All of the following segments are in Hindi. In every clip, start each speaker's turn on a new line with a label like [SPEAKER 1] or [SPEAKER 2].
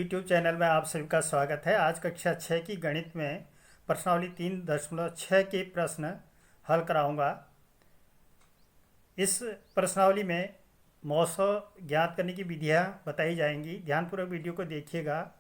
[SPEAKER 1] यूट्यूब चैनल में आप सभी का स्वागत है। आज कक्षा 6 की गणित में प्रश्नावली 3.6 के प्रश्न हल कराऊंगा। इस प्रश्नावली में मौसम ज्ञात करने की विधियां बताई जाएंगी। ध्यानपूर्वक वीडियो को देखिएगा,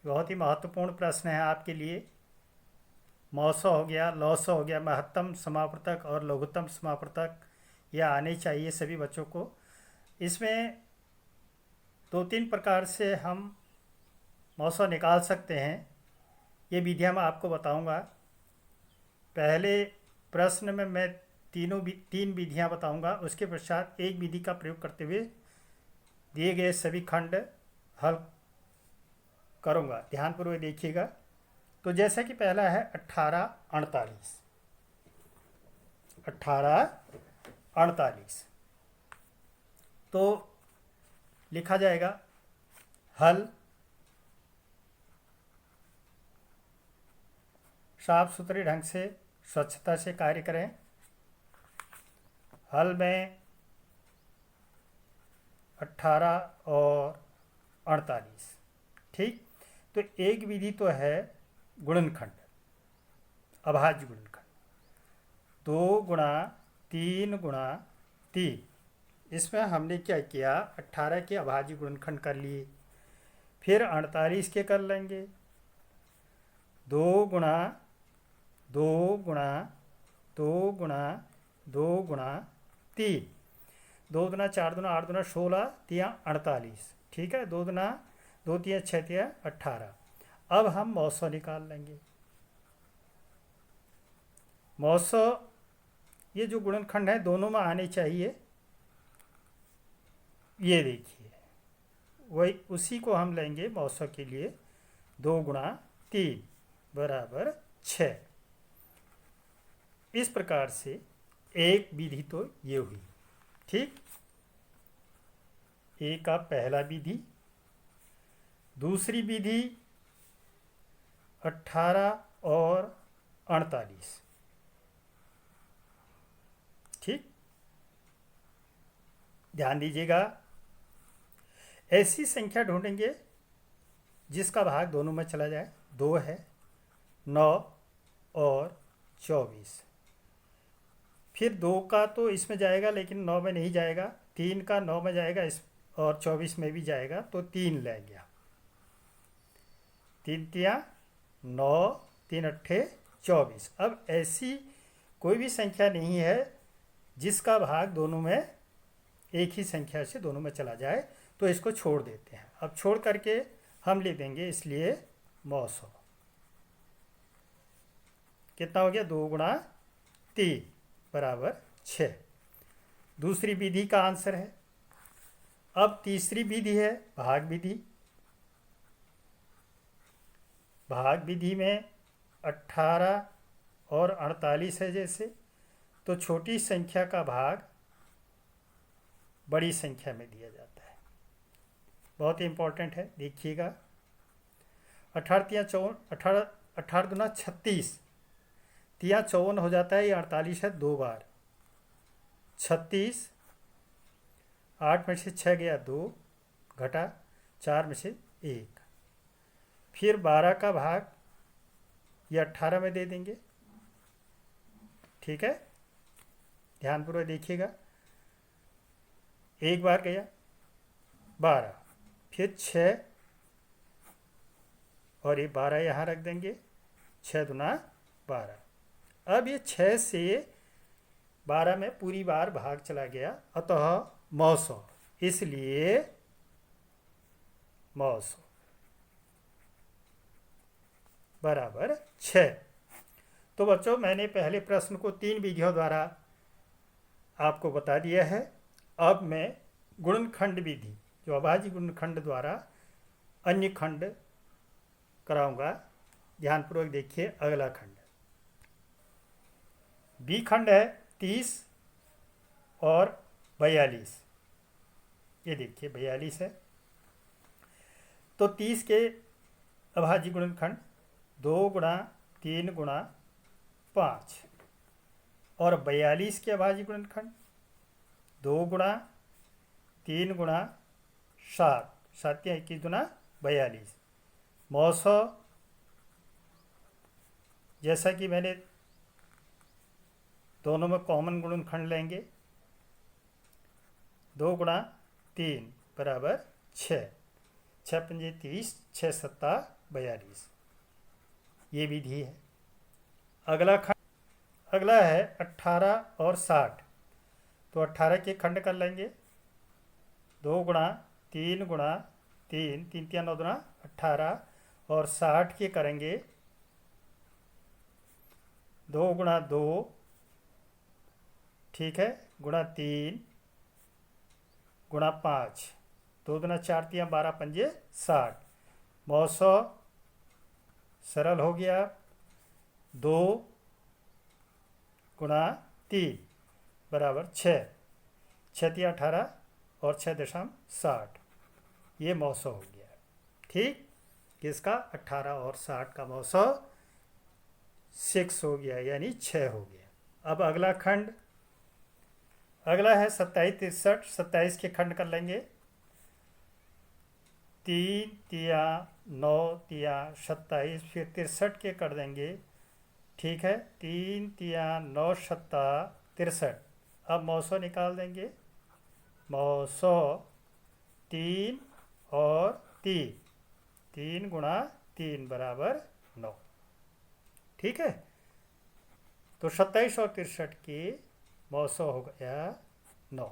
[SPEAKER 1] बहुत ही महत्वपूर्ण प्रश्न है आपके लिए। मौसम हो गया, लौसम हो गया, महत्तम समावर्तक और लघुत्तम समावर्तक यह आने चाहिए सभी बच्चों को। इसमें 2-3 प्रकार से हम मौसम निकाल सकते हैं। ये विधियाँ मैं आपको बताऊंगा। पहले प्रश्न में मैं तीन विधियाँ बताऊंगा, उसके पश्चात एक विधि का प्रयोग करते हुए दिए गए सभी खंड हल करूंगा। ध्यानपूर्वक देखिएगा। तो जैसा कि पहला है 1848। तो लिखा जाएगा हल। साफ सुथरे ढंग से स्वच्छता से कार्य करें। हल में 18 और 48। ठीक। तो एक विधि तो है गुणनखंड, अभाज्य गुणनखंड, 2 गुणा 3 गुणा 3। इसमें हमने क्या किया, 18 के अभाज्य गुणनखंड कर लिए, फिर 48 के कर लेंगे। 2 गुणा 2 गुणा 2 गुणा 2 गुणा 3। 2 दूना 4 दूना 8 दूना 16, 3 48। ठीक है। 2 दूना 2 3 6 3 18। अब हम मौसम निकाल लेंगे। मौसम ये जो गुणनखंड है दोनों में आने चाहिए। ये देखिए, वही उसी को हम लेंगे मौसम के लिए। 2 गुणा 3 बराबर 6। इस प्रकार से एक विधि तो ये हुई। ठीक। ए का पहला विधि। दूसरी विधि 18 और 48। ठीक। ध्यान दीजिएगा, ऐसी संख्या ढूंढेंगे जिसका भाग दोनों में चला जाए। 2 है, 9 और 24। फिर 2 का तो इसमें जाएगा लेकिन 9 में नहीं जाएगा। 3 का 9 में जाएगा इस और 24 में भी जाएगा, तो 3 ले गया। 3 तिया 9, 3 अट्ठे 24। अब ऐसी कोई भी संख्या नहीं है जिसका भाग दोनों में एक ही संख्या से दोनों में चला जाए, तो इसको छोड़ देते हैं। अब छोड़ करके हम ले देंगे, इसलिए मौसम कितना हो गया, 2 गुणा 3 बराबर 6। दूसरी विधि का आंसर है। अब तीसरी विधि है भाग विधि। भाग विधि में 18 और 48 है जैसे, तो छोटी संख्या का भाग बड़ी संख्या में दिया जाता है। बहुत ही इंपॉर्टेंट है, देखिएगा। 18 तिया 54, 18 दूना 36, तिया 54 हो जाता है। ये 48 है 2 बार। 36, 8 में से 6 गया 2, घटा 4 में से 1। फिर 12 का भाग ये 18 में दे देंगे। ठीक है। ध्यानपूर्वक देखिएगा। एक बार गया 12, फिर 6 और ये 12 यहाँ रख देंगे। 6 दूना 12। अब ये 6 से 12 में पूरी बार भाग चला गया, अतः मौसम, इसलिए मौसम बराबर 6। तो बच्चों, मैंने पहले प्रश्न को 3 विधियों द्वारा आपको बता दिया है। अब मैं गुणनखंड विधि, जो अभाज्य गुणनखंड द्वारा अन्य खंड कराऊंगा। ध्यानपूर्वक देखिए। अगला खंड बी खंड है 30 और 42। ये देखिए 42 है। तो 30 के अभाज्य गुणनखंड 2 गुणा 3 गुणा 5, और 42 के अभाज्य गुणनखंड 2 गुणा 3 गुणा 7, 7 या 21 गुना 42। मौसौ, जैसा कि मैंने दोनों में कॉमन गुणनखंड लेंगे, 2 गुणा 3 बराबर 6, 6 पंजे 30, 6 सत्ता 42। ये विधि है। अगला है 18 और 60। तो 18 के खंड कर लेंगे, 2 गुणा 3 गुणा 3, 3 3 9 गुणा 18, और 60 के करेंगे 2 गुणा 2, ठीक है, गुणा 3 गुणा 5, 2 दुना 4 3 12 पंजे 60। मौसौ सरल हो गया, 2 गुणा 3 बराबर 6, 6 3 18 और 6.60। ये मौसौ हो गया। ठीक, किसका? 18 और 60 का मौसौ 6 हो गया, यानी 6 हो गया। अब अगला खंड, अगला है 27 63। 27 के खंड कर लेंगे, 3 तिया 9 तिया 27, फिर 63 के कर देंगे, ठीक है, 3 तिया 9 सत्ता 63। अब मौसौ निकाल देंगे, मौसौ 3 और 3, 3 गुणा 3 बराबर 9। ठीक है, तो 27 और 63 की मौसौ हो गया 9।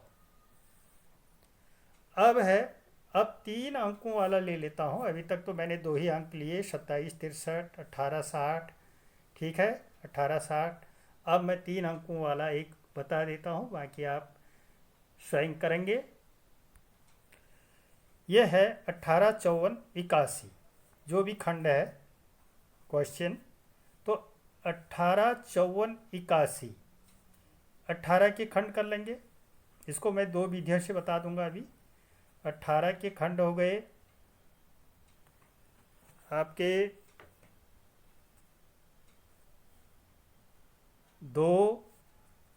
[SPEAKER 1] अब 3 अंकों वाला ले लेता हूँ। अभी तक तो मैंने 2 ही अंक लिए, 27 63, 18 60, ठीक है, 18 60। अब मैं 3 अंकों वाला एक बता देता हूँ, बाकी आप स्वयं करेंगे। यह है 18 54 81, जो भी खंड है क्वेश्चन। तो 18 54 81, 18 के खंड कर लेंगे। इसको मैं 2 विधियों से बता दूंगा अभी। 18 के खंड हो गए आपके 2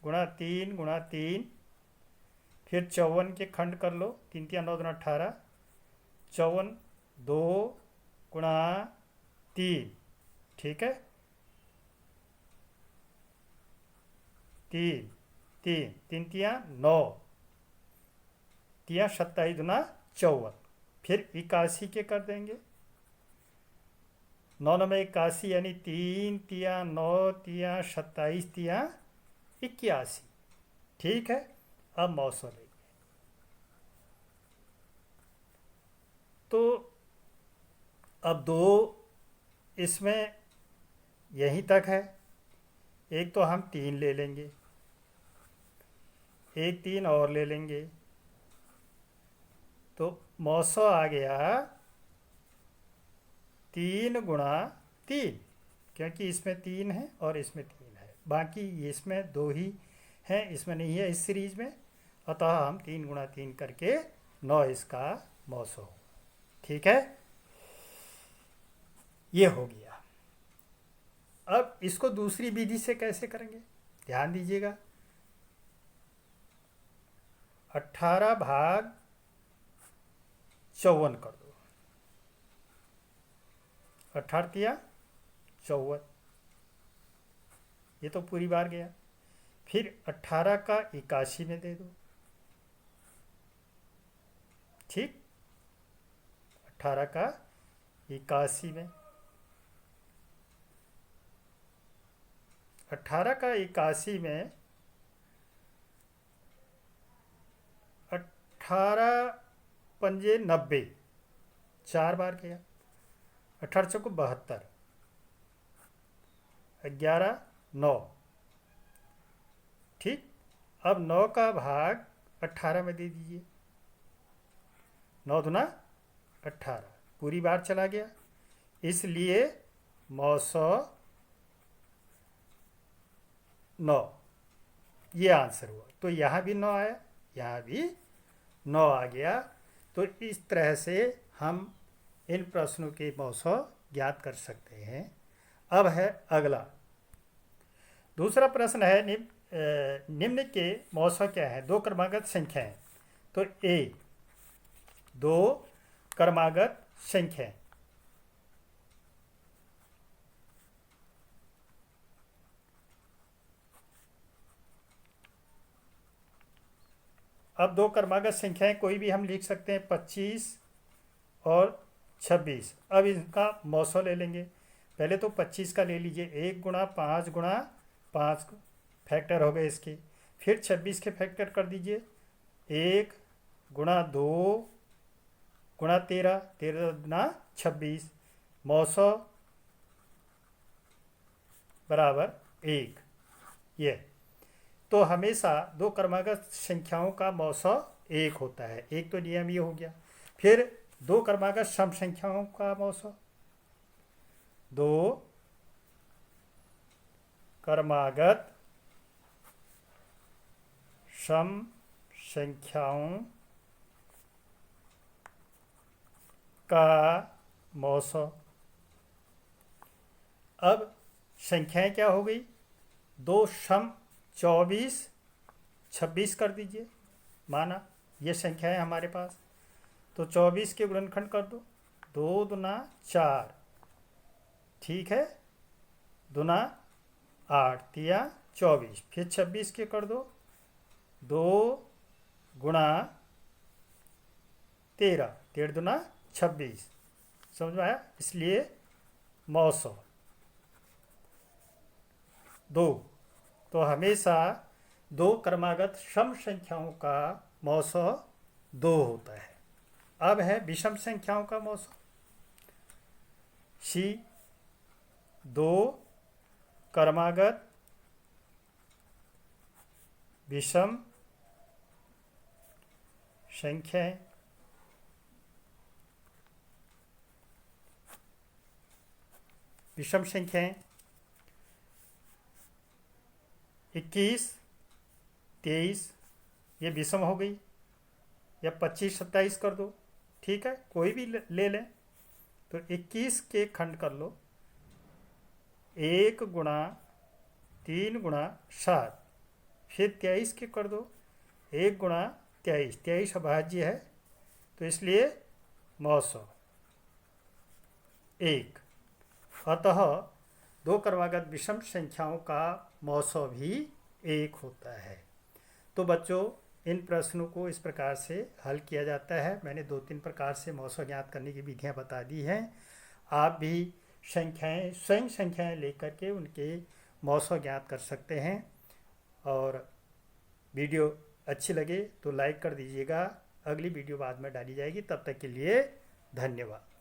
[SPEAKER 1] गुणा 3 गुणा 3, फिर 54 के खंड कर लो, 3 3 9 18, 54 2 गुणा 3, ठीक है, 3 3 3 3 9, 3 27 गुना 54, फिर 81 के कर देंगे, 9 9 81, यानी 3 3 9 3 27 3 81। ठीक है, अब मौसौ लेंगे। तो अब 2 इसमें यहीं तक है, एक तो हम 3 ले लेंगे, एक 3 और ले लेंगे, तो मौसौ आ गया 3 गुणा 3, क्योंकि इसमें 3 है और इसमें 3 है, बाकी इसमें 2 ही हैं, इसमें नहीं है इस सीरीज में, अतः हम 3 गुणा 3 करके 9 इसका मौसौ होगा। ठीक है, ये हो गया। अब इसको दूसरी विधि से कैसे करेंगे, ध्यान दीजिएगा। 18 भाग 54 कर दो, 18 तिया 54, ये तो पूरी बार गया। फिर 18 का 81 में दे दो, ठीक, 18 का 81 में, 18 का 81 में 18 पंजे 90, 4 बार किया, 18 चौको 72, 11 9, ठीक। अब 9 का भाग 18 में दे दीजिए, 9 दुना 18, पूरी बार चला गया, इसलिए मौसौ 9, ये आंसर हुआ। तो यहाँ भी 9 आया, यहाँ भी 9 आ गया। तो इस तरह से हम इन प्रश्नों के मौसौ ज्ञात कर सकते हैं। अब है अगला, दूसरा प्रश्न है, निम्न के मौसौ क्या है? 2 क्रमागत संख्याएं। तो ए 2 क्रमागत संख्याएं। अब दो क्रमागत संख्याएं कोई भी हम लिख सकते हैं, 25 और 26। अब इनका मौसो ले लेंगे। पहले तो 25 का ले लीजिए, 1 गुणा 5 फैक्टर हो गए इसके। फिर 26 के फैक्टर कर दीजिए, 1 गुणा 2 गुणा 13, 13×26, मौसो बराबर 1। ये तो हमेशा दो क्रमागत संख्याओं का मौसो 1 होता है। एक तो नियम ये हो गया। फिर दो क्रमागत सम संख्याओं का मौसो, दो क्रमागत सम संख्याओं का मौसो। अब संख्याएं क्या हो गई, दो सम 24 26 कर दीजिए। माना ये संख्याएं हमारे पास, तो 24 के गुणनखंड कर दो, 2 दूना 4, ठीक है, दूना 8, तिया 24। फिर 26 के कर दो, 2 गुणा 13, 13 दूना 26। समझ में आया? इसलिए मौसो 2। तो हमेशा दो क्रमागत सम संख्याओं का मौसो 2 होता है। अब है विषम संख्याओं का मौसो। सी दो क्रमागत विषम संख्याएं विषम संख्याएं 21 23 ये विषम हो गई, या 25 27 कर दो, ठीक है, कोई भी ले लें। तो 21 के खंड कर लो, 1 गुणा 3 गुणा 7। फिर 23 के कर दो, 1 गुणा 23, 23 अभाज्य है, तो इसलिए मौसो 1। अतः दो क्रमागत विषम संख्याओं का मौसो भी 1 होता है। तो बच्चों, इन प्रश्नों को इस प्रकार से हल किया जाता है। मैंने 2-3 प्रकार से मौसो ज्ञात करने की विधियां बता दी हैं। आप भी स्वयं संख्याएं लेकर के उनके मौसो ज्ञात कर सकते हैं। और वीडियो अच्छी लगे तो लाइक कर दीजिएगा। अगली वीडियो बाद में डाली जाएगी। तब तक के लिए धन्यवाद।